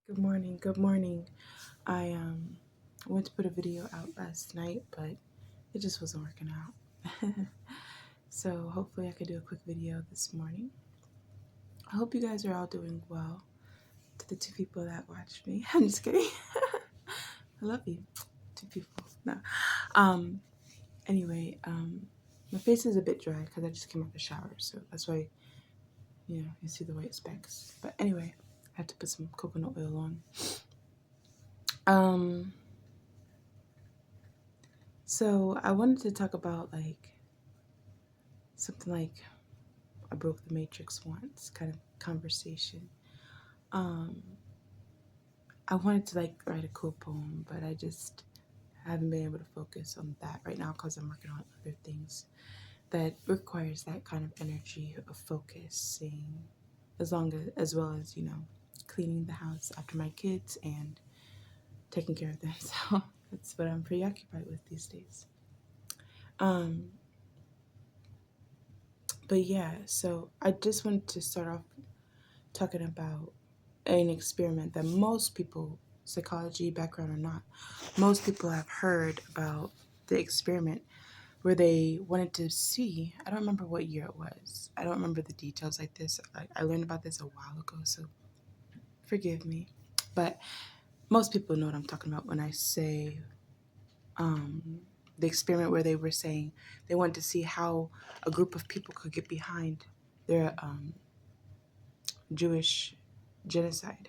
Good morning. Good morning. I went to put a video out last night, but it just wasn't working out. So hopefully I could do a quick video this morning. I hope you guys are all doing well. To the two people that watched me, I'm just kidding. I love you, two people. No. Um. Anyway, my face is a bit dry because I just came out the shower, so that's why you see the white specks. But anyway, I had to put some coconut oil on. Um. So I wanted to talk about something like I broke the matrix once kind of conversation. Um, I wanted to write a cool poem, but I just haven't been able to focus on that right now because I'm working on other things that requires that kind of energy of focusing, as well as cleaning the house after my kids and taking care of them. So that's what I'm preoccupied with these days. Um, but yeah, so I just wanted to start off talking about an experiment that most people, psychology background or not, most people have heard about the experiment where they wanted to see. I don't remember what year it was. I don't remember the details like this. I learned about this a while ago, so forgive me. But most people know what I'm talking about when I say um, the experiment where they were saying they wanted to see how a group of people could get behind their Jewish genocide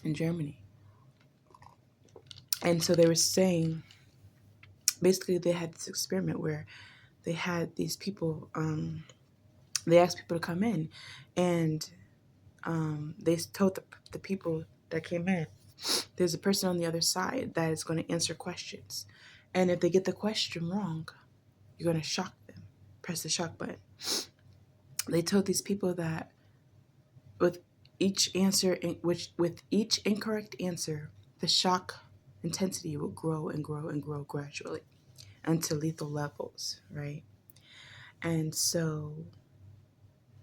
in Germany. And so they were saying, basically, they had this experiment where they had these people, they asked people to come in, and they told the people that came in, there's a person on the other side that is going to answer questions. And if they get the question wrong, you're going to shock them, press the shock button. They told these people that with with each incorrect answer, the shock intensity will grow and grow and grow gradually until lethal levels, right? And so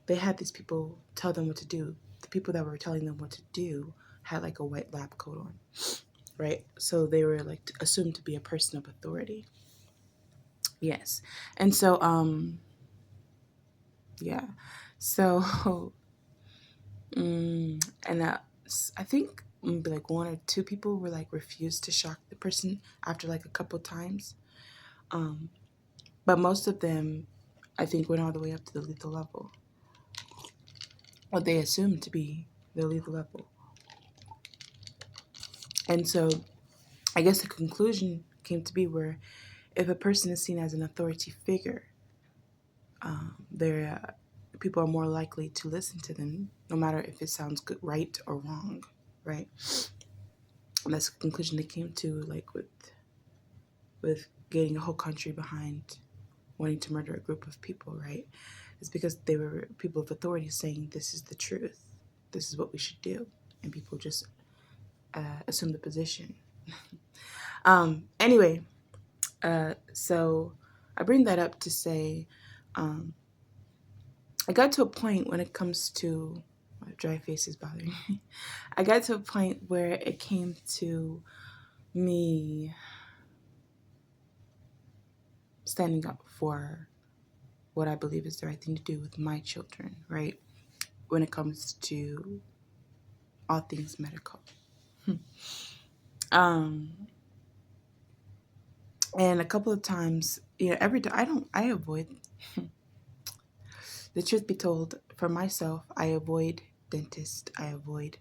they had these people tell them what to do. The people that were telling them what to do had like a white lab coat on, right? So they were like assumed to be a person of authority. Yes. And so, yeah. So, and I think maybe like one or two people were like refused to shock the person after like a couple times. Um, but most of them, I think, went all the way up to the lethal level. What they assumed to be the lethal level. And so I guess the conclusion came to be where if a person is seen as an authority figure, they're people are more likely to listen to them, no matter if it sounds good, right or wrong, right? And that's the conclusion they came to, like with getting a whole country behind wanting to murder a group of people, right? It's because they were people of authority saying this is the truth, this is what we should do, and people just assume the position. Anyway, so I bring that up to say um, I got to a point when it comes to my dry face is bothering me. I got to a point where it came to me standing up for what I believe is the right thing to do with my children, right? When it comes to all things medical. um, and a couple of times, every time I avoid, the truth be told, for myself, I avoid dentists, I avoid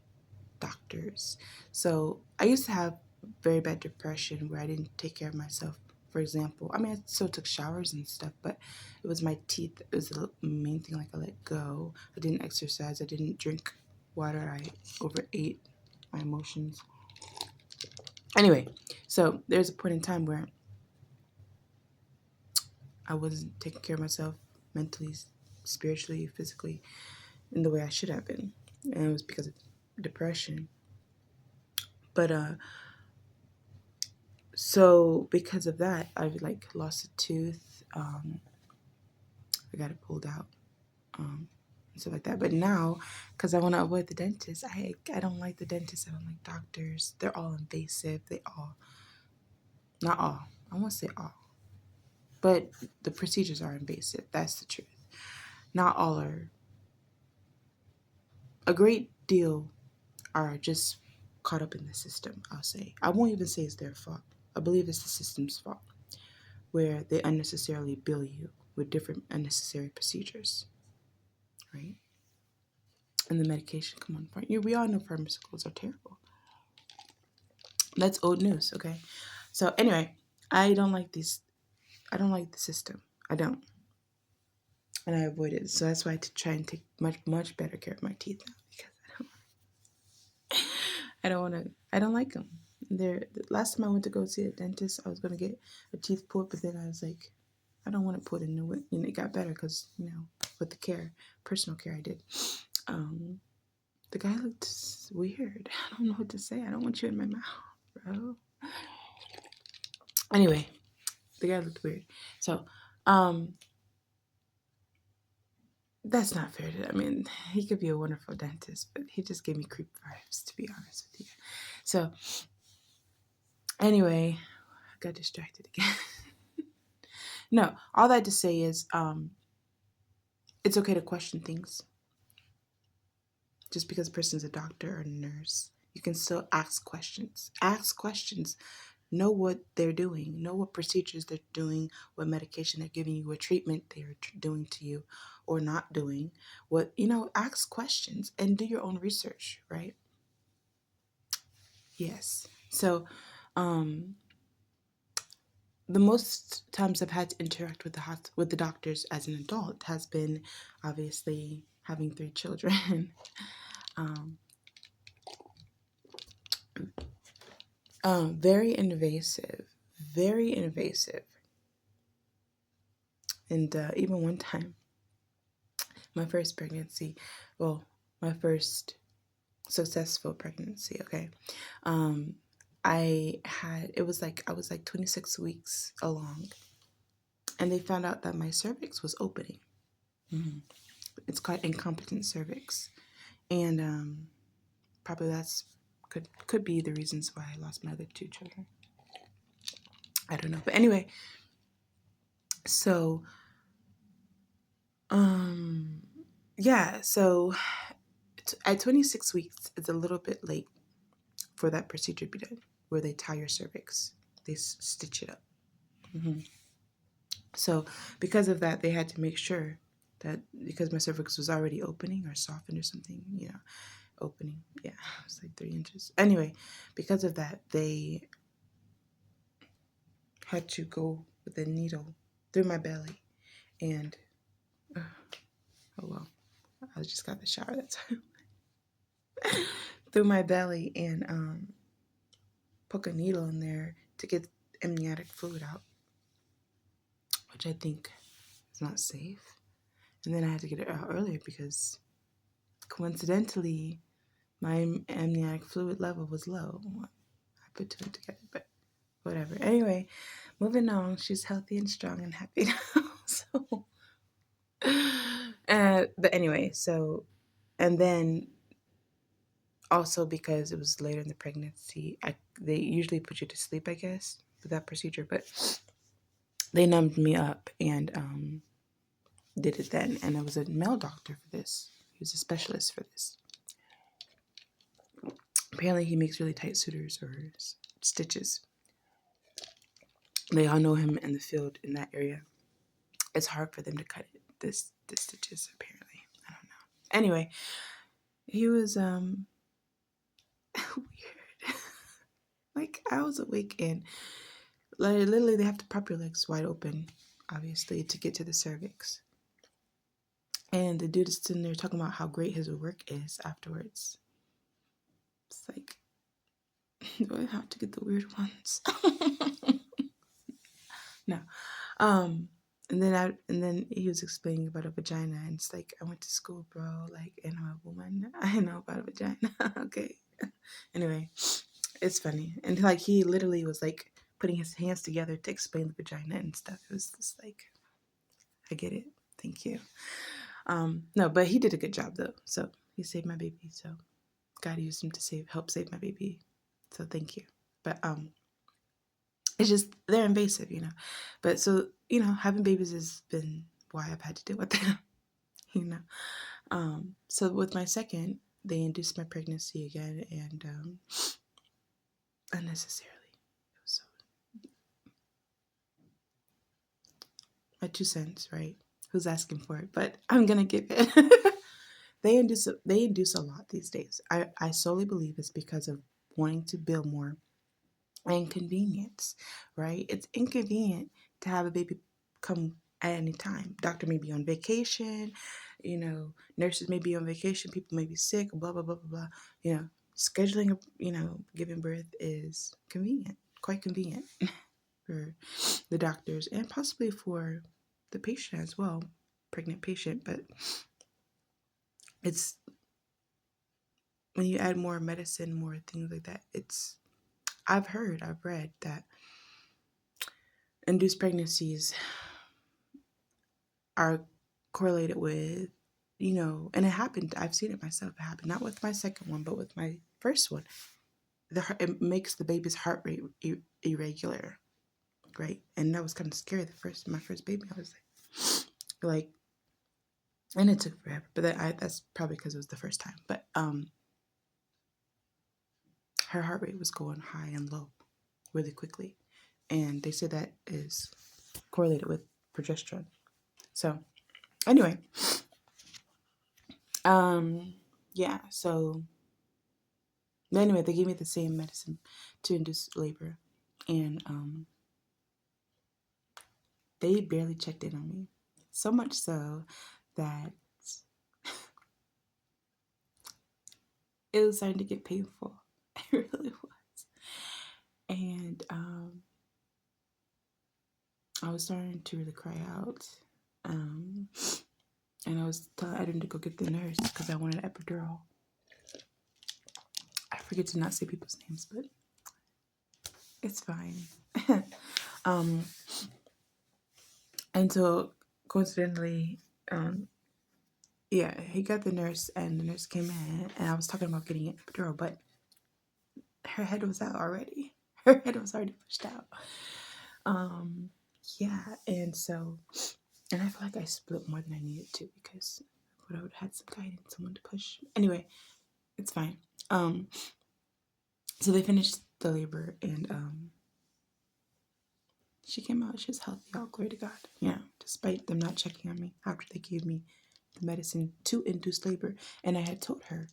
doctors. So I used to have very bad depression where I didn't take care of myself. For example, I mean, I still took showers and stuff, but it was my teeth. It was the main thing. Like I let go. I didn't exercise. I didn't drink water. I overate my emotions. Anyway, so there's a point in time where I wasn't taking care of myself mentally, spiritually, physically, in the way I should have been, and it was because of depression. But so because of that, I've like lost a tooth. I got it pulled out. and stuff like that. But now, because I want to avoid the dentist, I don't like the dentist. I don't like doctors. They're all invasive. Not all. I won't say all, but the procedures are invasive. That's the truth. Not all are. A great deal are just caught up in the system, I'll say. I won't even say it's their fault. I believe it's the system's fault, where they unnecessarily bill you with different unnecessary procedures, right? And the medication, come on, we all know pharmaceuticals are terrible. That's old news, okay? So anyway, I don't like the system. I don't. And I avoid it. So that's why I try and take much better care of my teeth now, because I don't like them. The last time I went to go see a dentist, I was going to get a teeth pulled, but then I was like, I don't want to put a new one. It got better because, with the personal care I did. The guy looked weird. I don't know what to say. I don't want you in my mouth, bro. Anyway, the guy looked weird. So, that's not fair. He could be a wonderful dentist, but he just gave me creep vibes, to be honest with you. So, anyway, I got distracted again. No, all that to say is, it's okay to question things. Just because a person's a doctor or a nurse, you can still ask questions. Ask questions. Know what they're doing. Know what procedures they're doing, what medication they're giving you, what treatment they're doing to you or not doing. Ask questions and do your own research, right? Yes. So, the most times I've had to interact with the doctors as an adult has been obviously having 3 children. Very invasive, very invasive. And even one time, my first pregnancy, my first successful pregnancy, okay, it was like I was like 26 weeks along, and they found out that my cervix was opening. Mm-hmm. It's called incompetent cervix, and probably that's could be the reasons why I lost my other 2 children. I don't know, but anyway, so yeah, so at 26 weeks, it's a little bit late for that procedure to be done, where they tie your cervix, they stitch it up. Mm-hmm. So because of that, they had to make sure that, because my cervix was already opening or softened or something, opening, yeah, it was like 3 inches. Anyway, because of that, they had to go with a needle through my belly, and oh well, I just got the shower, that's through my belly, and poke a needle in there to get amniotic fluid out, which I think is not safe. And then I had to get it out earlier because coincidentally my amniotic fluid level was low. I put 2 together, but whatever. Anyway, moving on. She's healthy and strong and happy now. So, but anyway, and then also because it was later in the pregnancy, they usually put you to sleep, I guess, with that procedure, but they numbed me up and did it then. And it was a male doctor for this. He was a specialist for this. Apparently he makes really tight sutures or stitches. They all know him in the field in that area. It's hard for them to cut it, the stitches, apparently. I don't know. Anyway, he was weird. Like, I was awake and literally they have to prop your legs wide open, obviously, to get to the cervix. And the dude is sitting there talking about how great his work is afterwards. It's like, do I have to get the weird ones? No. And then he was explaining about a vagina, and it's like, I went to school, bro. Like, and I'm a woman. I know about a vagina. Okay. Anyway, it's funny. And like, he literally was like putting his hands together to explain the vagina and stuff. It was just like, I get it. Thank you. No, but he did a good job though. So he saved my baby. So God used him to help save my baby. So thank you. But it's just they're invasive, But so having babies has been why I've had to deal with them, you know. So with my second, they induced my pregnancy again, and unnecessarily. It was so my 2 cents, right? Who's asking for it? But I'm gonna give it. They induce a lot these days. I solely believe it's because of wanting to build more and convenience, right? It's inconvenient to have a baby come at any time. Doctor may be on vacation, nurses may be on vacation, people may be sick, blah blah blah blah blah. Scheduling, giving birth is convenient, quite convenient for the doctors and possibly for the patient as well, pregnant patient. But it's when you add more medicine, more things like that, I've read that induced pregnancies are correlated with, and it happened. I've seen it myself. It happened not with my second one, but with my first one. It makes the baby's heart rate irregular, right? And that was kind of scary. My first baby, I was like, and it took forever. But that's probably because it was the first time. But her heart rate was going high and low really quickly, and they say that is correlated with progesterone. So anyway, yeah. So anyway, they gave me the same medicine to induce labor, and they barely checked in on me. So much so that it was starting to get painful. It really was. And I was starting to really cry out. And I was telling Edwin to go get the nurse because I wanted an epidural. I forget to not say people's names, but it's fine. And so coincidentally, yeah, he got the nurse, and the nurse came in, and I was talking about getting an epidural, but her head was out already. Her head was already pushed out. Yeah, and I feel like I split more than I needed to because I would have had some guidance, someone to push. Anyway, it's fine. So they finished the labor, and she came out. She was healthy. All glory to God. Yeah, despite them not checking on me after they gave me the medicine to induce labor. And I had told her,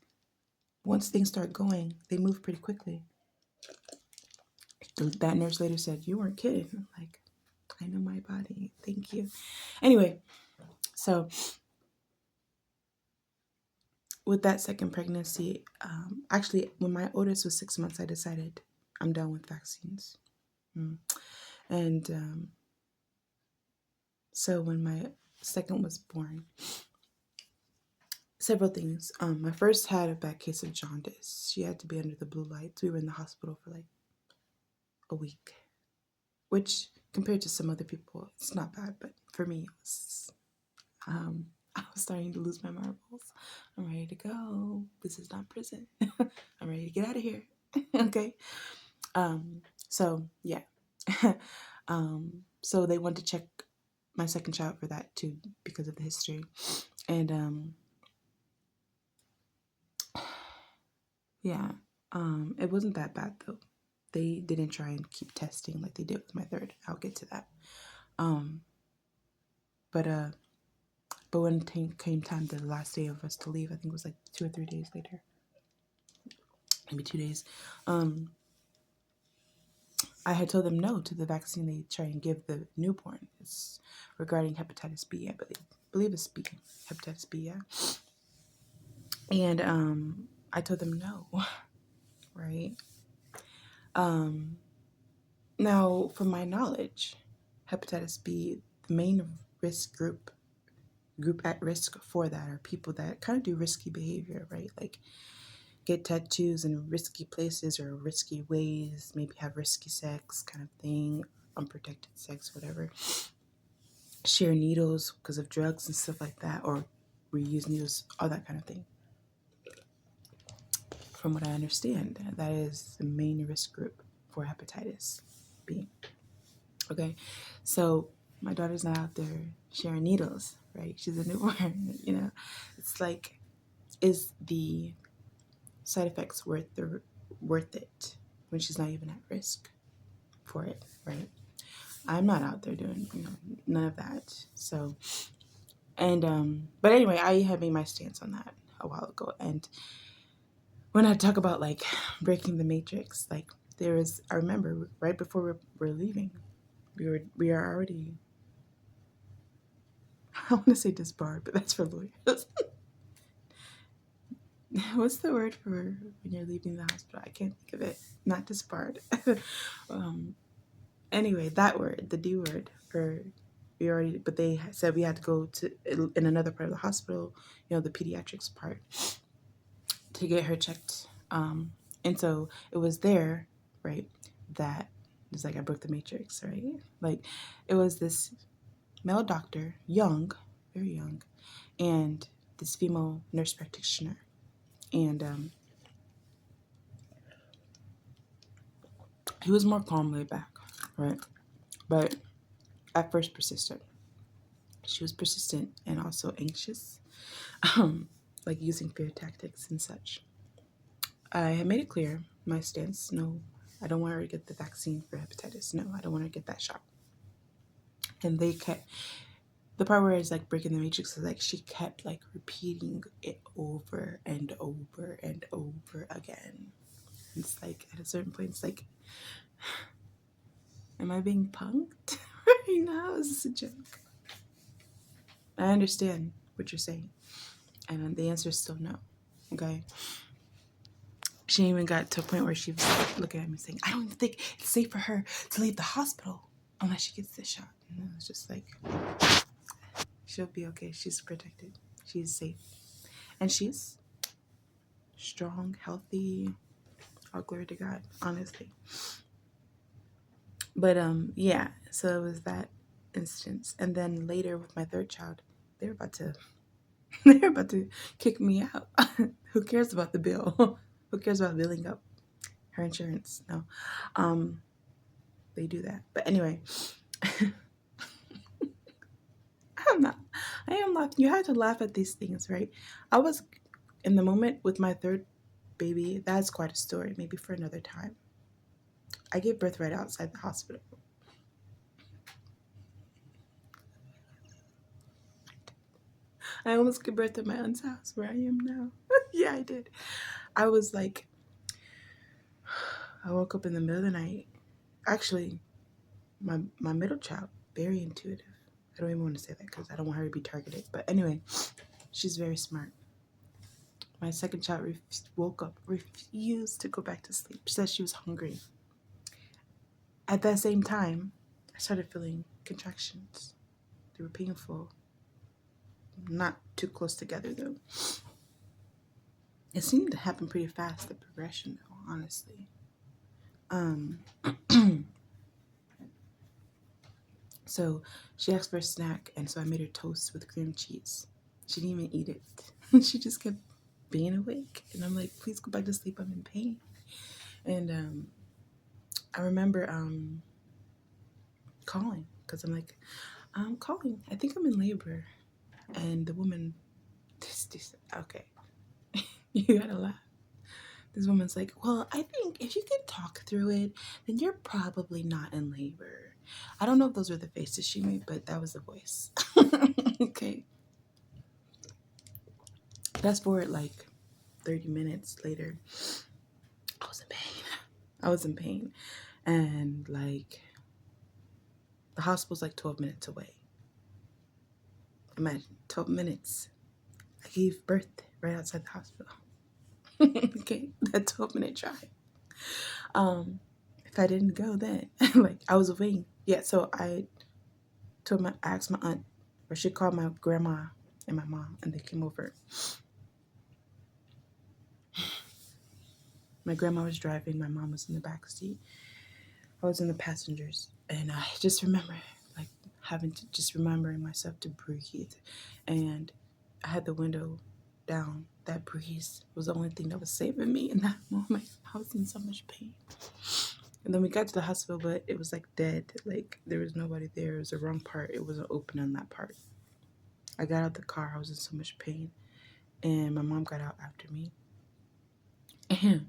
once things start going, they move pretty quickly. That nurse later said, "You weren't kidding." I'm like, I know my body. Thank you. Anyway, so with that second pregnancy, actually, when my oldest was 6 months, I decided I'm done with vaccines. And so when my second was born, several things. My first had a bad case of jaundice. She had to be under the blue lights. We were in the hospital for like a week, which compared to some other people, it's not bad. But for me, it was, I was starting to lose my marbles. I'm ready to go. This is not prison. I'm ready to get out of here. Okay. So yeah. So they wanted to check my second child for that too because of the history. And yeah, it wasn't that bad though. They didn't try and keep testing like they did with my third. I'll get to that. But when it came time, the last day of us to leave, I think it was like 2 or 3 days later, maybe 2 days. I had told them no to the vaccine they try and give the newborn. It's regarding hepatitis B, I believe it's B, hepatitis B, yeah. And I told them no, right? Now, from my knowledge, hepatitis B, the main group at risk for that are people that kind of do risky behavior, right? Like get tattoos in risky places or risky ways, maybe have risky sex kind of thing, unprotected sex, whatever. Share needles because of drugs and stuff like that, or reuse needles, all that kind of thing. From what I understand, that is the main risk group for hepatitis B. Okay, so my daughter's not out there sharing needles, right? She's a newborn, It's like, is the side effects worth it when she's not even at risk for it, right? I'm not out there doing, none of that. So, and but anyway, I had made my stance on that a while ago. And when I talk about like breaking the matrix, like I remember right before we're leaving, we are already, I want to say disbarred, but that's for lawyers. What's the word for when you're leaving the hospital? I can't think of it. Not disbarred. um, anyway, that word, the D word, for but they said we had to go to in another part of the hospital, the pediatrics part, to get her checked. And so it was there, right, that it's like I broke the matrix, right? Like it was this male doctor, young, very young, and this female nurse practitioner. And he was more calm, laid back, right? But at first persistent. She was persistent and also anxious, like using fear tactics and such. I had made it clear my stance. No, I don't want her to get the vaccine for hepatitis. No, I don't want her to get that shot. And they kept, the part where it's like breaking the matrix is like she kept like repeating it over and over and over again. It's like at a certain point, it's like, am I being punked right now? Is this a joke? I understand what you're saying. And the answer is still no. Okay? She even got to a point where she was like looking at me saying, I don't even think it's safe for her to leave the hospital unless she gets this shot. And I was just like, she'll be okay. She's protected. She's safe. And she's strong, healthy. All glory to God, honestly. But yeah, so it was that instance. And then later with my third child, they were about to kick me out. Who cares about the bill? Who cares about billing up her insurance? No. They do that. But anyway, I am laughing. You have to laugh at these things, right? I was in the moment with my third baby. That's quite a story, maybe for another time. I gave birth right outside the hospital. I almost gave birth at my aunt's house where I am now. Yeah, I did. I was like, I woke up in the middle of the night. Actually, my middle child, very intuitive. I don't even want to say that because I don't want her to be targeted. But anyway, she's very smart. My second child woke up, refused to go back to sleep. She said she was hungry. At that same time, I started feeling contractions. They were painful. Not too close together, though. It seemed to happen pretty fast, the progression, though, honestly. So she asked for a snack, and so I made her toast with cream cheese. She didn't even eat it. She just kept being awake. And I'm like, please go back to sleep. I'm in pain. And I remember calling because I'm like, I'm calling. I think I'm in labor. And the woman, okay, you gotta laugh. This woman's like, well, I think if you can talk through it, then you're probably not in labor. I don't know if those were the faces she made, but that was the voice. Okay. Fast forward like 30 minutes later, I was in pain. I was in pain. And like, the hospital's like 12 minutes away. Imagine 12 minutes. I gave birth right outside the hospital. Okay, that 12-minute drive. If I didn't go then, like I was waiting. Yeah, so I asked my aunt, or she called my grandma and my mom, and they came over. My grandma was driving, my mom was in the back seat. I was in the passengers, and I just remember like having to just remembering myself to breathe, and I had the window down. That breeze was the only thing that was saving me in that moment. I was in so much pain. And then we got to the hospital, but it was like dead. Like there was nobody there. It was the wrong part. It wasn't open on that part. I got out the car. I was in so much pain. And my mom got out after me. And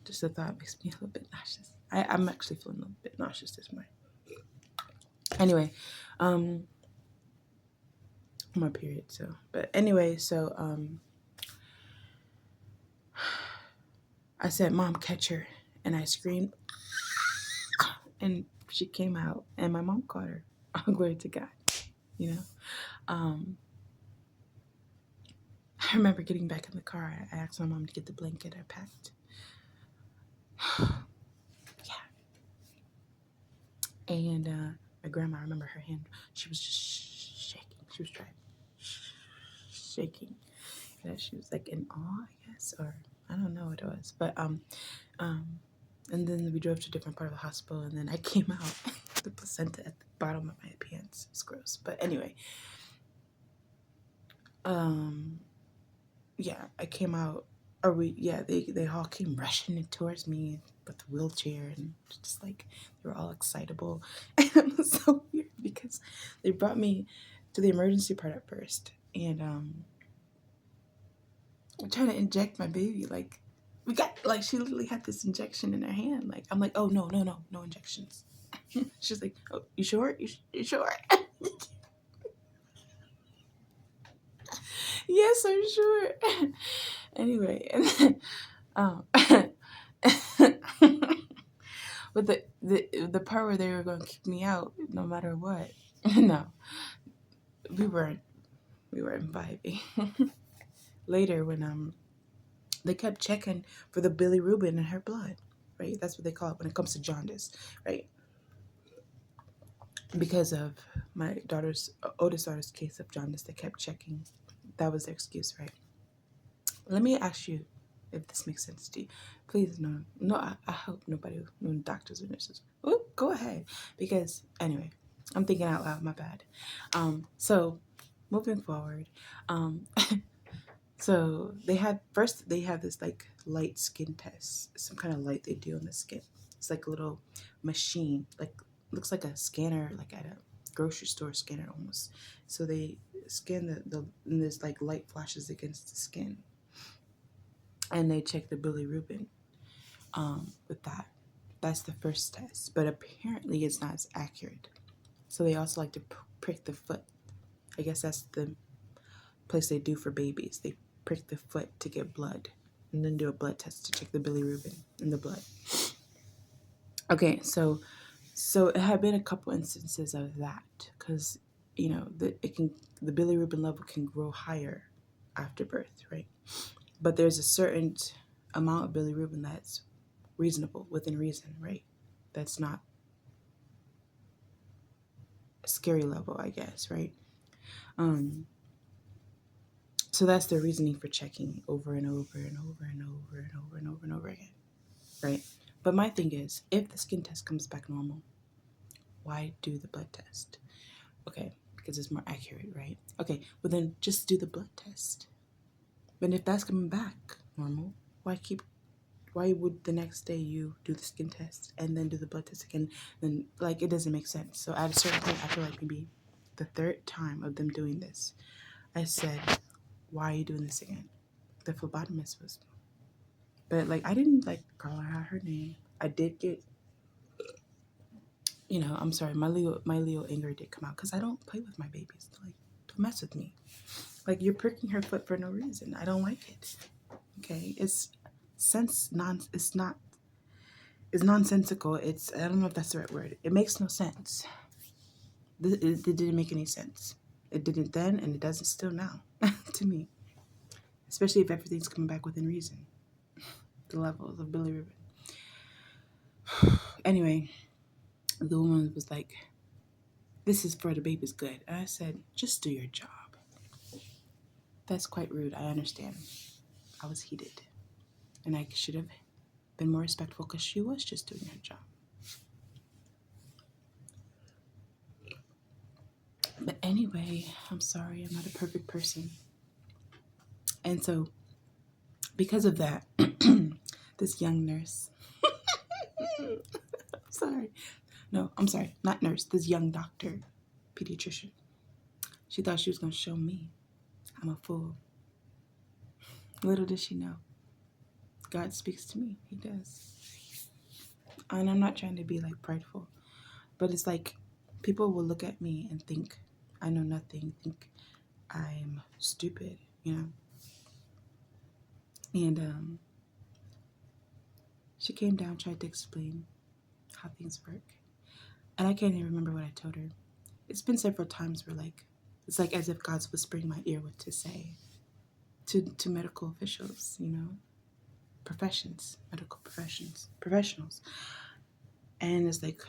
just the thought makes me a little bit nauseous. I'm actually feeling a little bit nauseous this morning. Anyway, my period. So, but anyway, I said, "Mom, catch her," and I screamed, and she came out, and my mom caught her. Glory to God, you know. I remember getting back in the car. I asked my mom to get the blanket. I packed. Yeah. And my grandma, I remember her hand. She was just shaking. She was trying shaking. That she was like in awe, I guess, or I don't know what it was. But and then we drove to a different part of the hospital, and then I came out the placenta at the bottom of my pants. It's gross. But anyway, yeah, I came out. Or they all came rushing towards me with the wheelchair, and just like they were all excitable. And it was so weird because they brought me to the emergency part at first, and I'm trying to inject my baby. Like she literally had this injection in her hand. Like I'm like, oh no injections. She's like, oh, you sure? You sure? Yes, I'm sure. Anyway, and then, but the part where they were going to kick me out no matter what, no, we weren't vibing. Later, when they kept checking for the bilirubin in her blood, right? That's what they call it when it comes to jaundice, right? Because of my oldest daughter's case of jaundice, they kept checking. That was their excuse, right? Let me ask you if this makes sense to you. Please, no, I hope no doctors or nurses. Oh, go ahead. Because, anyway, I'm thinking out loud, my bad. So, moving forward, so they had this like light skin test, some kind of light they do on the skin. It's like a little machine, like looks like a scanner, like at a grocery store scanner almost. So they scan and there's like light flashes against the skin, and they check the bilirubin with that. That's the first test, but apparently it's not as accurate. So they also like to prick the foot. I guess that's the place they do for babies. They prick the foot to get blood, and then do a blood test to check the bilirubin in the blood. Okay, so it had been a couple instances of that, because the bilirubin level can grow higher after birth, right? But there's a certain amount of bilirubin that's reasonable, within reason, right? That's not a scary level, I guess, right? So that's the reasoning for checking over and over and over and over and over and over and over again, right? But my thing is, if the skin test comes back normal, why do the blood test? Okay, because it's more accurate, right? Okay, well then just do the blood test. But if that's coming back normal, why would the next day you do the skin test and then do the blood test again? Then, like, it doesn't make sense. So at a certain point, after like maybe the third time of them doing this, I said, why are you doing this again? The phlebotomist was, but like, I didn't like call her name. I did get, I'm sorry, my Leo anger did come out, because I don't play with my babies. Like, don't mess with me. Like, you're pricking her foot for no reason. I don't like it. Okay, it's nonsensical. I don't know if that's the right word. It makes no sense. It didn't make any sense. It didn't then, and it doesn't still now, to me. Especially if everything's coming back within reason. The levels of bilirubin. Anyway, the woman was like, this is for the baby's good. And I said, just do your job. That's quite rude. I understand. I was heated. And I should have been more respectful, because she was just doing her job. But anyway, I'm sorry, I'm not a perfect person. And so, because of that, this young nurse, sorry, no, I'm sorry, not nurse, this young doctor, pediatrician, she thought she was going to show me I'm a fool. Little did she know, God speaks to me. He does. And I'm not trying to be like prideful, but it's like people will look at me and think I know nothing, think I'm stupid, you know? And she came down, tried to explain how things work. And I can't even remember what I told her. It's been several times where like, it's like as if God's whispering in my ear what to say to medical officials, you know, medical professionals. And it's like,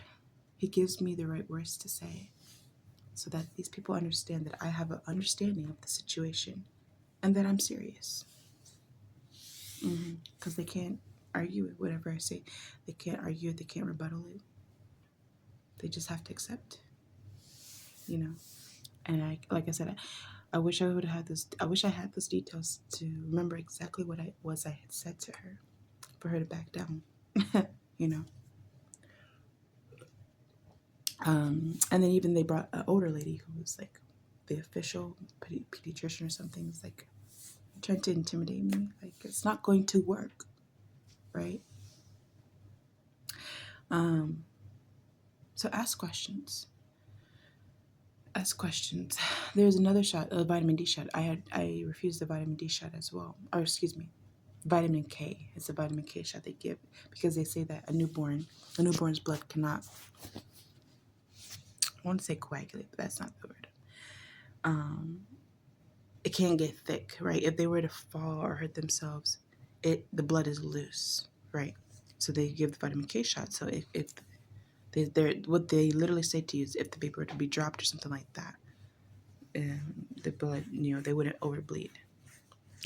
he gives me the right words to say so that these people understand that I have an understanding of the situation and that I'm serious. Because they can't argue it, whatever I say. They can't argue it, they can't rebuttal it. They just have to accept, you know. And like I said, I wish I would have had this. I wish I had those details to remember exactly what I had said to her, for her to back down, you know. And then even they brought an older lady who was like the official pediatrician or something. It's like trying to intimidate me. Like it's not going to work, right? So ask questions. Ask questions. There's another shot, a vitamin D shot. I refused the vitamin D shot as well. Or excuse me, vitamin K. It's a vitamin K shot they give because they say that a newborn's blood cannot, I want to say coagulate, but that's not the word. It can't get thick, right? If they were to fall or hurt themselves, the blood is loose, right? So they give the vitamin K shot. So if what they literally say to you is if the baby were to be dropped or something like that, the blood, they wouldn't overbleed.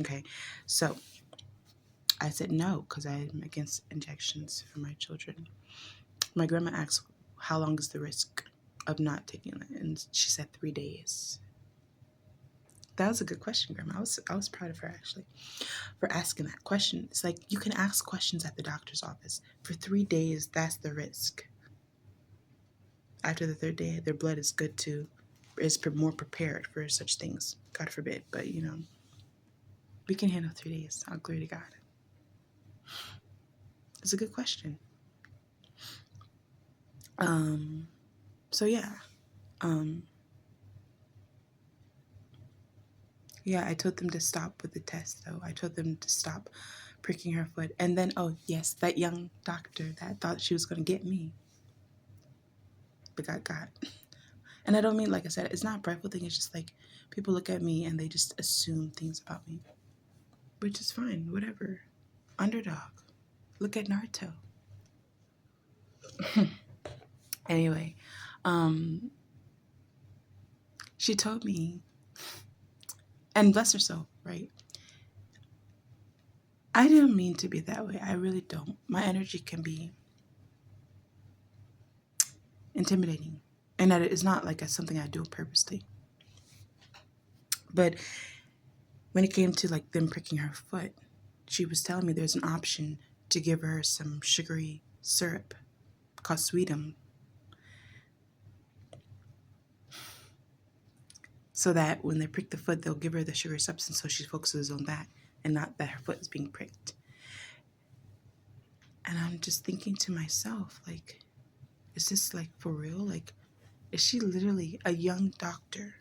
Okay, so I said no because I'm against injections for my children. My grandma asked, how long is the risk of not taking it? And she said 3 days. That was a good question, Grandma. I was proud of her, actually, for asking that question. It's like you can ask questions at the doctor's office. For 3 days, that's the risk. After the 3rd day, their blood is more prepared for such things. God forbid. But, we can handle 3 days. I'll glory to God. It's a good question. So yeah. Yeah, I told them to stop with the test, though. I told them to stop pricking her foot. And then, oh, yes, that young doctor that thought she was going to get me, but got. And I don't mean, like I said, it's not a prideful thing. It's just like people look at me and they just assume things about me, which is fine, whatever. Underdog. Look at Naruto. Anyway, she told me, and bless her soul, right? I didn't mean to be that way. I really don't. My energy can be intimidating. And that it's not like something I do purposely. But when it came to like them pricking her foot, she was telling me there's an option to give her some sugary syrup called Sweetum, so that when they prick the foot, they'll give her the sugar substance so she focuses on that and not that her foot is being pricked. And I'm just thinking to myself, like, is this like for real? Like, is she literally a young doctor?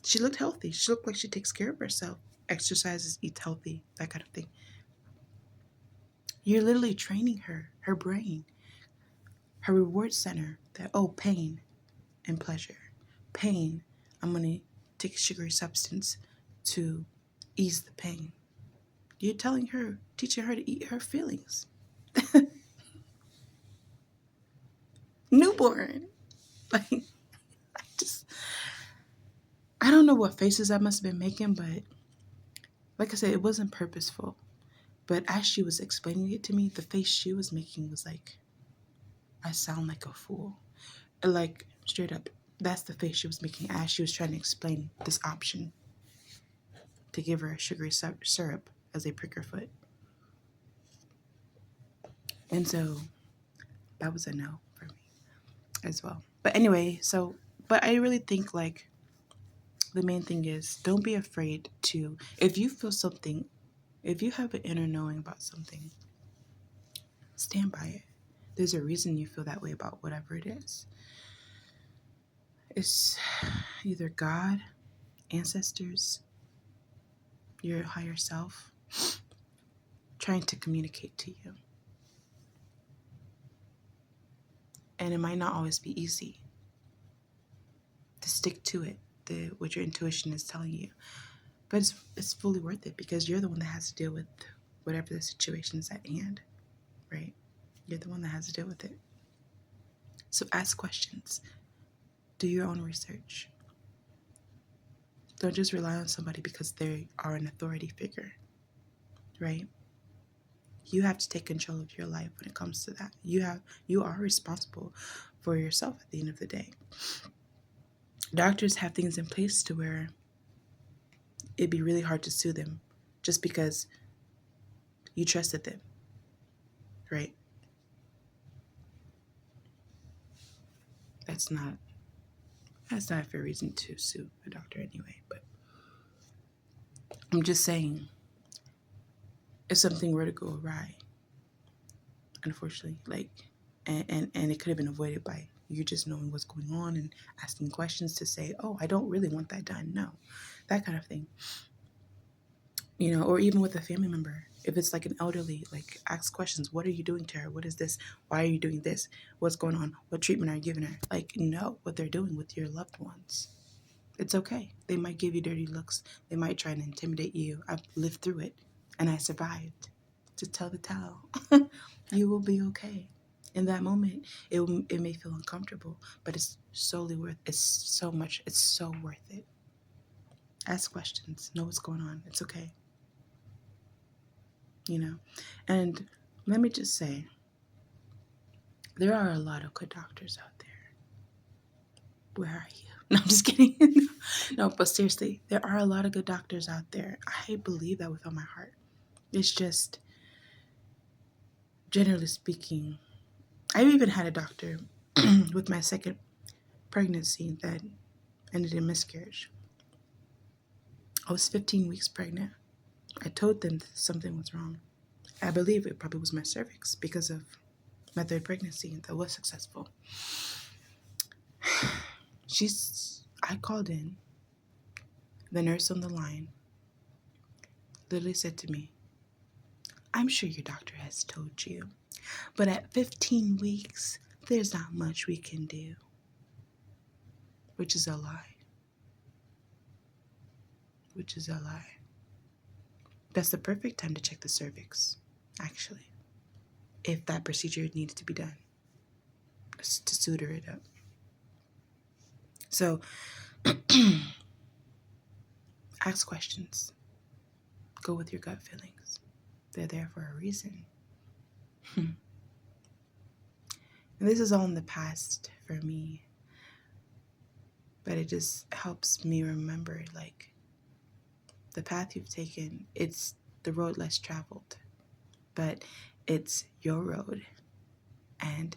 She looked healthy. She looked like she takes care of herself, exercises, eats healthy, that kind of thing. You're literally training her brain, her reward center, that, oh, pain and pleasure. Pain, I'm going to take a sugary substance to ease the pain. You're teaching her to eat her feelings. Newborn. Like, I don't know what faces I must have been making, but like I said, it wasn't purposeful. But as she was explaining it to me, the face she was making was like, I sound like a fool. Like, straight up, That's the face she was making as she was trying to explain this option to give her a sugary syrup as they prick her foot. And so that was a no for me as well. But anyway, but I really think like the main thing is don't be afraid to, if you feel something, if you have an inner knowing about something, stand by it. There's a reason you feel that way about whatever it is. It's either God, ancestors, your higher self trying to communicate to you. And it might not always be easy to stick to it, what your intuition is telling you. But it's fully worth it because you're the one that has to deal with whatever the situation is at hand, right? You're the one that has to deal with it. So ask questions. Do your own research. Don't just rely on somebody because they are an authority figure, right? You have to take control of your life when it comes to that. You are responsible for yourself at the end of the day. Doctors have things in place to where it'd be really hard to sue them just because you trusted them, right? That's not a fair reason to sue a doctor anyway, but I'm just saying, if something were to go awry, unfortunately, like, and it could have been avoided by you just knowing what's going on and asking questions to say, oh, I don't really want that done. No, that kind of thing. You know, or even with a family member, if it's like an elderly, like ask questions. What are you doing to her? What is this? Why are you doing this? What's going on? What treatment are you giving her? Like, know what they're doing with your loved ones. It's okay. They might give you dirty looks. They might try and intimidate you. I've lived through it and I survived. To tell the tale, you will be okay. In that moment, it may feel uncomfortable, but it's so worth it. Ask questions. Know what's going on. It's okay. You know? And let me just say, there are a lot of good doctors out there. Where are you? No, I'm just kidding. No, but seriously, there are a lot of good doctors out there. I believe that with all my heart. It's just, generally speaking, I've even had a doctor with my second pregnancy that ended in miscarriage. I was 15 weeks pregnant. I told them that something was wrong. I believe it probably was my cervix because of my third pregnancy that was successful. I called in. The nurse on the line literally said to me, I'm sure your doctor has told you, but at 15 weeks, there's not much we can do. Which is a lie. That's the perfect time to check the cervix, actually, if that procedure needs to be done, to suture it up. So, ask questions. Go with your gut feelings. They're there for a reason. And this is all in the past for me. But it just helps me remember, like, the path you've taken, it's the road less traveled. But it's your road. And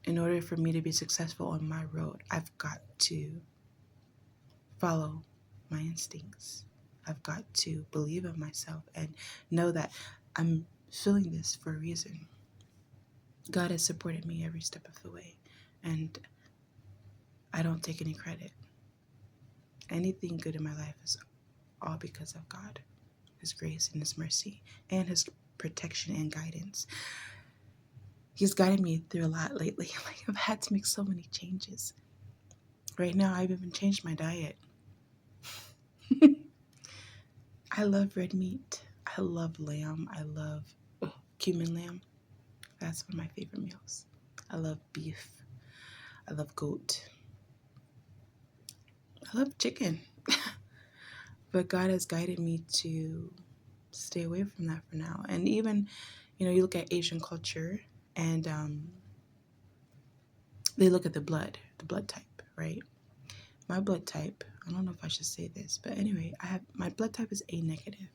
in order for me to be successful on my road, I've got to follow my instincts. I've got to believe in myself and know that I'm feeling this for a reason. God has supported me every step of the way, and I don't take any credit. Anything good in my life is all because of God, His grace and His mercy, and His protection and guidance. He's guided me through a lot lately. Like, I've had to make so many changes. Right now, I've even changed my diet. I love red meat. I love lamb. I love cumin lamb. That's one of my favorite meals. I love beef. I love goat. I love chicken. But God has guided me to stay away from that for now. And even, you look at Asian culture and they look at the blood, the blood type, right? My blood type, I don't know if I should say this, but anyway, my blood type is A negative.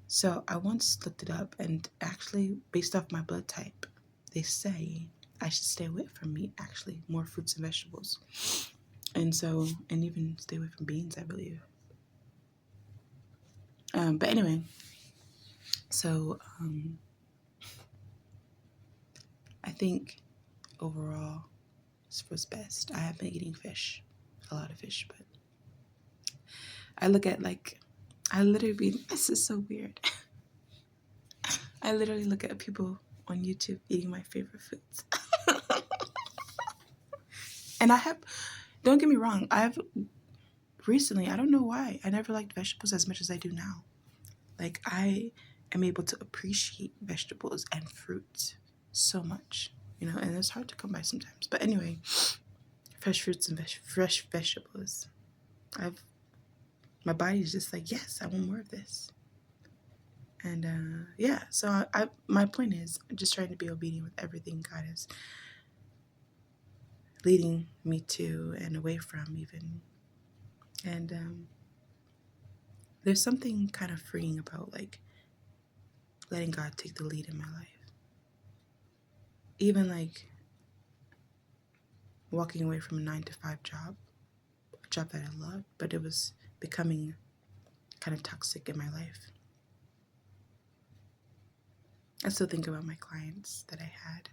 So I once looked it up, and actually, based off my blood type, they say I should stay away from meat, actually, more fruits and vegetables. And even stay away from beans, I believe. But anyway, so I think overall this was best. I have been eating fish, a lot of fish, but I look at this is so weird. I literally look at people on YouTube eating my favorite foods. And don't get me wrong, recently, I don't know why, I never liked vegetables as much as I do now. Like, I am able to appreciate vegetables and fruits so much, and it's hard to come by sometimes. But anyway, fresh fruits and fresh vegetables. My body's just like, yes, I want more of this. And yeah, so my point is just trying to be obedient with everything God is leading me to and away from, even. And there's something kind of freeing about like letting God take the lead in my life. Even like walking away from a 9-to-5 job, a job that I loved, but it was becoming kind of toxic in my life. I still think about my clients that I had,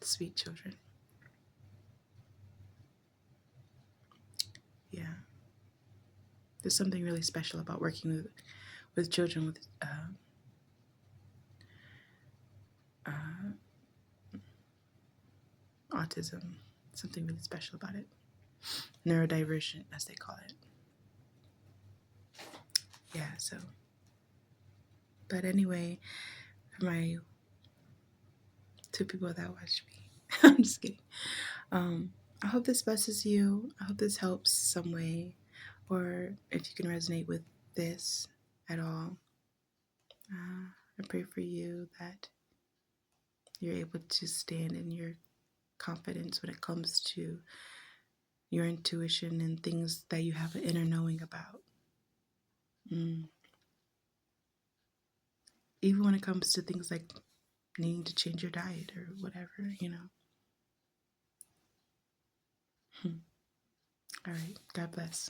sweet children. Yeah. There's something really special about working with children with autism. Something really special about it. Neurodivergent, as they call it. Yeah, so. But anyway, for my 2 people that watch me, I'm just kidding. I hope this blesses you. I hope this helps some way, or if you can resonate with this at all. I pray for you that you're able to stand in your confidence when it comes to your intuition and things that you have an inner knowing about. Even when it comes to things like needing to change your diet or whatever. All right. God bless.